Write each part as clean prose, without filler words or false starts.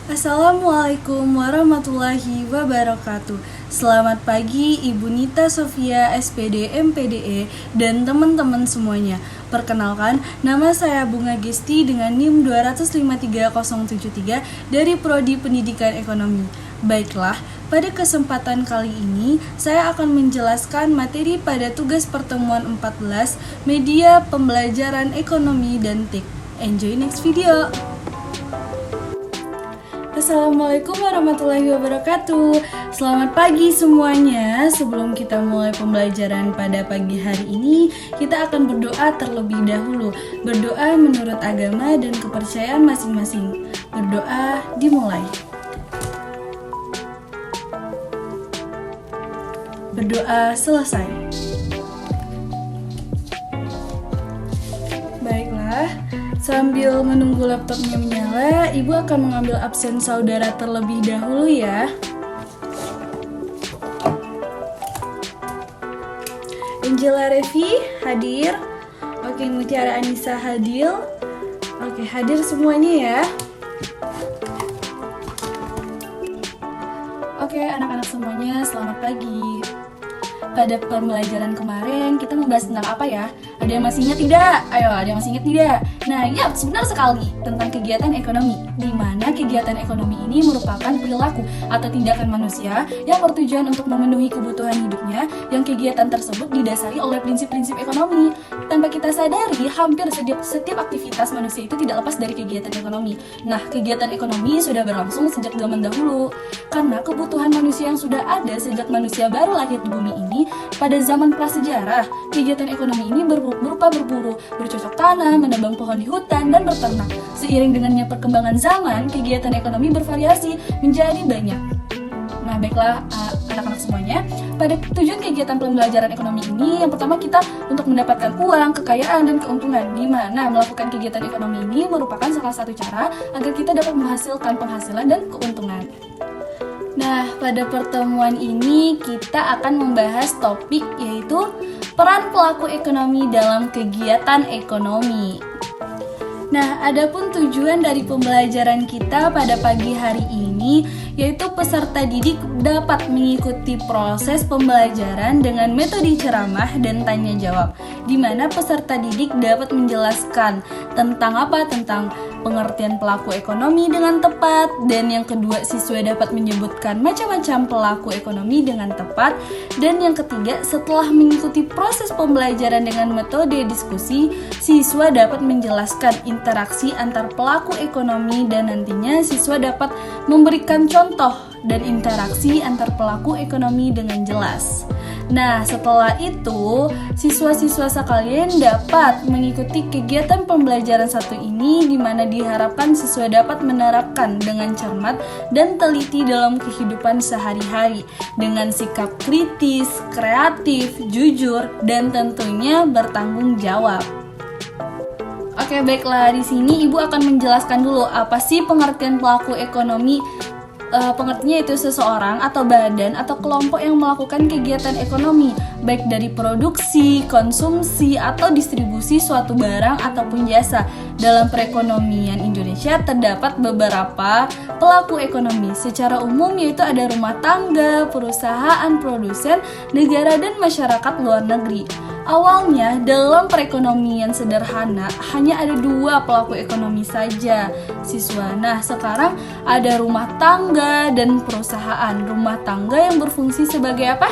Assalamualaikum warahmatullahi wabarakatuh. Selamat pagi Ibu Nita Sofia SPD MPDE dan teman-teman semuanya. Perkenalkan, nama saya Bunga Gesti dengan NIM 2053073 dari Prodi Pendidikan Ekonomi. Baiklah, pada kesempatan kali ini saya akan menjelaskan materi pada tugas pertemuan 14 Media Pembelajaran Ekonomi dan TIK. Enjoy next video. Assalamualaikum warahmatullahi wabarakatuh. Selamat pagi semuanya. Sebelum kita mulai pembelajaran pada pagi hari ini, kita akan berdoa terlebih dahulu. Berdoa menurut agama dan kepercayaan masing-masing. Berdoa dimulai. Berdoa selesai. Baiklah, sambil menunggu laptopnya menyala, Ibu akan mengambil absen saudara terlebih dahulu ya. Angela Revi hadir. Oke, Mutiara Anissa hadir. Oke, hadir semuanya ya. Oke, anak-anak semuanya, selamat pagi. Pada pembelajaran kemarin kita membahas tentang apa ya? Ada yang masih ingat tidak? Ayo, ada yang masih ingat tidak? Nah, ya, benar sekali tentang kegiatan ekonomi, di mana kegiatan ekonomi ini merupakan perilaku atau tindakan manusia yang bertujuan untuk memenuhi kebutuhan hidupnya, yang kegiatan tersebut didasari oleh prinsip-prinsip ekonomi. Tanpa kita sadari, hampir setiap aktivitas manusia itu tidak lepas dari kegiatan ekonomi. Nah, kegiatan ekonomi sudah berlangsung sejak zaman dahulu, karena kebutuhan manusia yang sudah ada sejak manusia baru lahir di bumi ini. Pada zaman prasejarah, kegiatan ekonomi ini berupa berburu, bercocok tanam, menebang pohon di hutan, dan berternak. Seiring dengannya perkembangan zaman, kegiatan ekonomi bervariasi menjadi banyak. Nah, baiklah anak-anak semuanya, pada tujuan kegiatan pembelajaran ekonomi ini, yang pertama kita untuk mendapatkan uang, kekayaan, dan keuntungan, di mana melakukan kegiatan ekonomi ini merupakan salah satu cara agar kita dapat menghasilkan penghasilan dan keuntungan. Nah, pada pertemuan ini kita akan membahas topik yaitu peran pelaku ekonomi dalam kegiatan ekonomi. Nah, adapun tujuan dari pembelajaran kita pada pagi hari ini yaitu peserta didik dapat mengikuti proses pembelajaran dengan metode ceramah dan tanya jawab, di mana peserta didik dapat menjelaskan tentang apa? Tentang pengertian pelaku ekonomi dengan tepat, dan yang kedua, siswa dapat menyebutkan macam-macam pelaku ekonomi dengan tepat, dan yang ketiga, setelah mengikuti proses pembelajaran dengan metode diskusi, siswa dapat menjelaskan interaksi antar pelaku ekonomi, dan nantinya siswa dapat memberikan contoh dan interaksi antar pelaku ekonomi dengan jelas. Nah, setelah itu, siswa-siswa sekalian dapat mengikuti kegiatan pembelajaran satu ini, di mana diharapkan siswa dapat menerapkan dengan cermat dan teliti dalam kehidupan sehari-hari dengan sikap kritis, kreatif, jujur, dan tentunya bertanggung jawab. Oke, baiklah, di sini Ibu akan menjelaskan dulu apa sih pengertian pelaku ekonomi. Pengertiannya itu seseorang atau badan atau kelompok yang melakukan kegiatan ekonomi, baik dari produksi, konsumsi, atau distribusi suatu barang ataupun jasa. Dalam perekonomian Indonesia terdapat beberapa pelaku ekonomi. Secara umum yaitu ada rumah tangga, perusahaan, produsen, negara, dan masyarakat luar negeri. Awalnya dalam perekonomian sederhana hanya ada dua pelaku ekonomi saja, siswa. Nah, sekarang ada rumah tangga dan perusahaan. Rumah tangga yang berfungsi sebagai apa?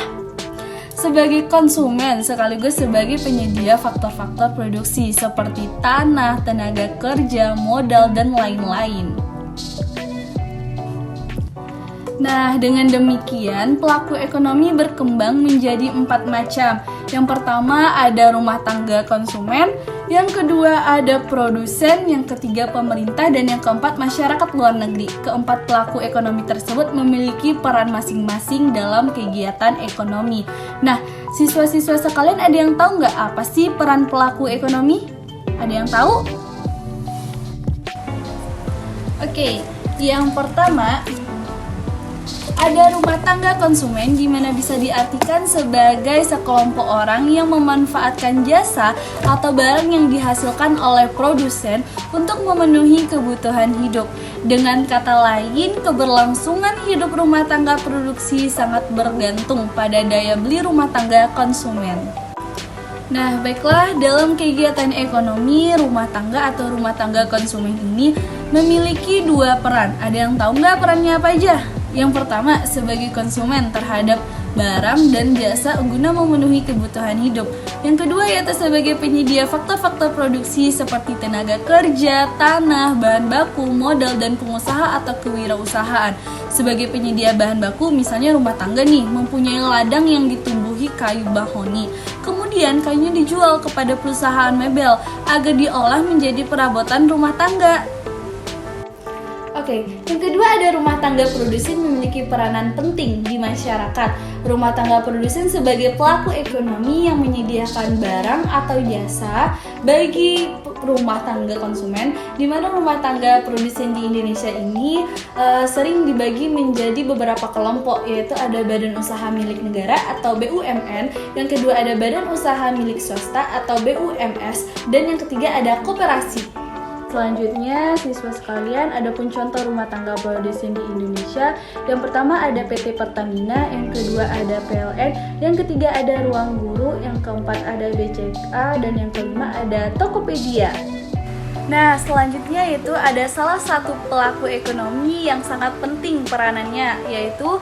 Sebagai konsumen sekaligus sebagai penyedia faktor-faktor produksi seperti tanah, tenaga kerja, modal, dan lain-lain. Nah, dengan demikian pelaku ekonomi berkembang menjadi 4 macam. Yang pertama ada rumah tangga konsumen, yang kedua ada produsen, yang ketiga pemerintah, dan yang keempat masyarakat luar negeri. Keempat pelaku ekonomi tersebut memiliki peran masing-masing dalam kegiatan ekonomi. Nah, siswa-siswa sekalian ada yang tahu nggak apa sih peran pelaku ekonomi? Ada yang tahu? Oke, yang pertama Ada rumah tangga konsumen, di mana bisa diartikan sebagai sekelompok orang yang memanfaatkan jasa atau barang yang dihasilkan oleh produsen untuk memenuhi kebutuhan hidup. Dengan kata lain, keberlangsungan hidup rumah tangga produksi sangat bergantung pada daya beli rumah tangga konsumen. Nah, baiklah, dalam kegiatan ekonomi, rumah tangga atau rumah tangga konsumen ini memiliki dua peran. Ada yang tahu nggak perannya apa aja? Yang pertama, sebagai konsumen terhadap barang dan jasa guna memenuhi kebutuhan hidup. Yang kedua, yaitu sebagai penyedia faktor-faktor produksi seperti tenaga kerja, tanah, bahan baku, modal, dan pengusaha atau kewirausahaan. Sebagai penyedia bahan baku, misalnya rumah tangga nih, mempunyai ladang yang ditumbuhi kayu mahoni. Kemudian kayunya dijual kepada perusahaan mebel agar diolah menjadi perabotan rumah tangga. Oke, yang kedua ada rumah tangga produsen memiliki peranan penting di masyarakat. Rumah tangga produsen sebagai pelaku ekonomi yang menyediakan barang atau jasa bagi rumah tangga konsumen, di mana rumah tangga produsen di Indonesia ini sering dibagi menjadi beberapa kelompok, yaitu ada badan usaha milik negara atau BUMN, yang kedua ada badan usaha milik swasta atau BUMS, dan yang ketiga ada koperasi. Selanjutnya, siswa sekalian, ada pun contoh rumah tangga produsen di Indonesia. Yang pertama ada PT Pertamina, yang kedua ada PLN, yang ketiga ada Ruang Guru, yang keempat ada BCA, dan yang kelima ada Tokopedia. Nah, selanjutnya yaitu ada salah satu pelaku ekonomi yang sangat penting peranannya, yaitu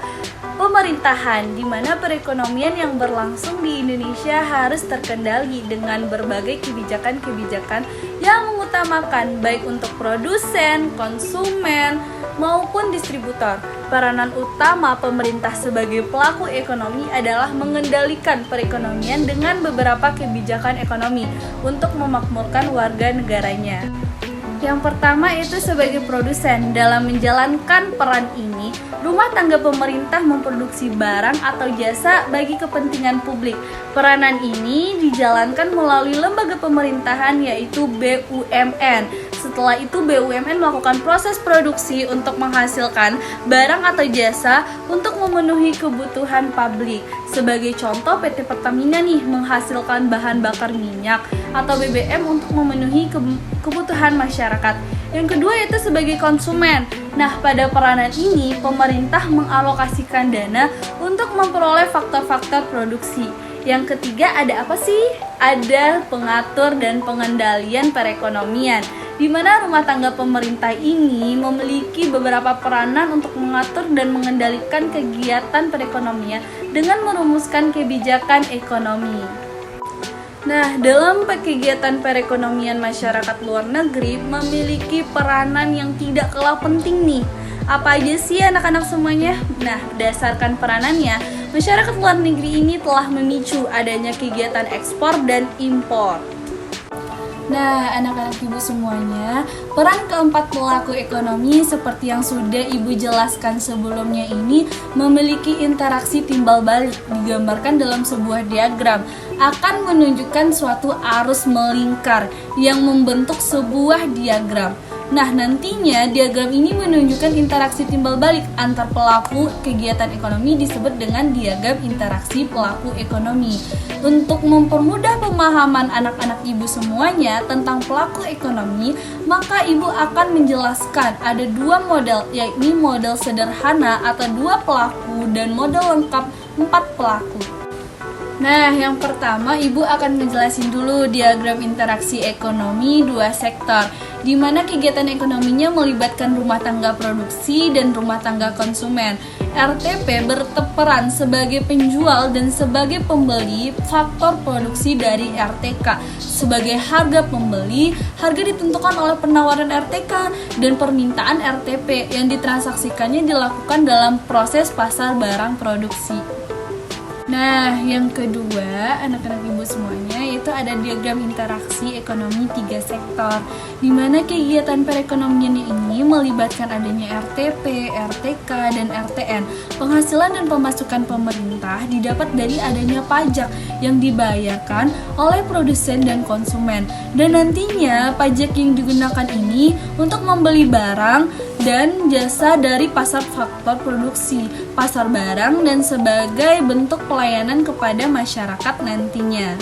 pemerintahan, di mana perekonomian yang berlangsung di Indonesia harus terkendali dengan berbagai kebijakan-kebijakan yang mengutamakan baik untuk produsen, konsumen, maupun distributor. Peranan utama pemerintah sebagai pelaku ekonomi adalah mengendalikan perekonomian dengan beberapa kebijakan ekonomi untuk memakmurkan warga negaranya. Yang pertama itu sebagai produsen. Dalam menjalankan peran ini, rumah tangga pemerintah memproduksi barang atau jasa bagi kepentingan publik. Peranan ini dijalankan melalui lembaga pemerintahan yaitu BUMN. Setelah itu BUMN melakukan proses produksi untuk menghasilkan barang atau jasa untuk memenuhi kebutuhan publik. Sebagai contoh, PT Pertamina nih menghasilkan bahan bakar minyak atau BBM untuk memenuhi kebutuhan masyarakat. Yang kedua yaitu sebagai konsumen. Nah, pada peranan ini pemerintah mengalokasikan dana untuk memperoleh faktor-faktor produksi. Yang ketiga ada apa sih? Ada pengatur dan pengendalian perekonomian, di mana rumah tangga pemerintah ini memiliki beberapa peranan untuk mengatur dan mengendalikan kegiatan perekonomian dengan merumuskan kebijakan ekonomi. Nah, dalam kegiatan perekonomian masyarakat luar negeri memiliki peranan yang tidak kalah penting nih. Apa aja sih anak-anak semuanya? Nah, berdasarkan peranannya, masyarakat luar negeri ini telah memicu adanya kegiatan ekspor dan impor. Nah, anak-anak ibu semuanya, peran keempat pelaku ekonomi seperti yang sudah ibu jelaskan sebelumnya ini memiliki interaksi timbal balik, digambarkan dalam sebuah diagram, akan menunjukkan suatu arus melingkar yang membentuk sebuah diagram. Nah, nantinya diagram ini menunjukkan interaksi timbal balik antar pelaku kegiatan ekonomi disebut dengan diagram interaksi pelaku ekonomi. Untuk mempermudah pemahaman anak-anak ibu semuanya tentang pelaku ekonomi, maka ibu akan menjelaskan ada dua model, yakni model sederhana atau dua pelaku dan model lengkap 4 pelaku. Nah, yang pertama ibu akan ngejelasin dulu diagram interaksi ekonomi dua sektor, di mana kegiatan ekonominya melibatkan rumah tangga produksi dan rumah tangga konsumen. RTP berperan sebagai penjual dan sebagai pembeli faktor produksi dari RTK. Sebagai harga pembeli, harga ditentukan oleh penawaran RTK dan permintaan RTP yang ditransaksikannya dilakukan dalam proses pasar barang produksi. Nah, yang kedua, anak-anak ibu semuanya, yaitu ada diagram interaksi ekonomi 3 sektor, di mana kegiatan perekonomian ini melibatkan adanya RTP, RTK, dan RTN. Penghasilan dan pemasukan pemerintah didapat dari adanya pajak yang dibayarkan oleh produsen dan konsumen. Dan nantinya pajak yang digunakan ini untuk membeli barang dan jasa dari pasar faktor produksi, pasar barang, dan sebagai bentuk pelayanan kepada masyarakat nantinya.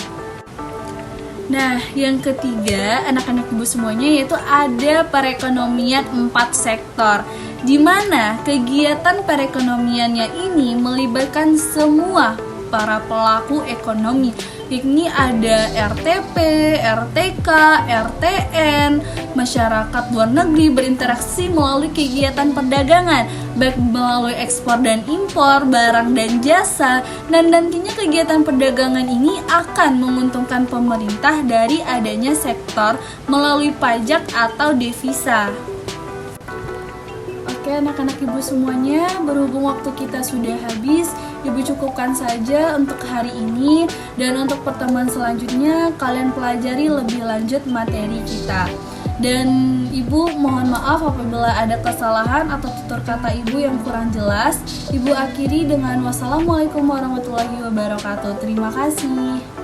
Nah, yang ketiga, anak-anak ibu semuanya, yaitu ada perekonomian 4 sektor, di mana kegiatan perekonomiannya ini melibatkan semua para pelaku ekonomi, yakni ada RTP, RTK, RTN, masyarakat luar negeri berinteraksi melalui kegiatan perdagangan, baik melalui ekspor dan impor, barang dan jasa, dan nantinya kegiatan perdagangan ini akan menguntungkan pemerintah dari adanya sektor melalui pajak atau devisa. Oke anak-anak ibu semuanya, berhubung waktu kita sudah habis, ibu cukupkan saja untuk hari ini, dan untuk pertemuan selanjutnya kalian pelajari lebih lanjut materi kita. Dan ibu mohon maaf apabila ada kesalahan atau tutur kata ibu yang kurang jelas. Ibu akhiri dengan wassalamualaikum warahmatullahi wabarakatuh. Terima kasih.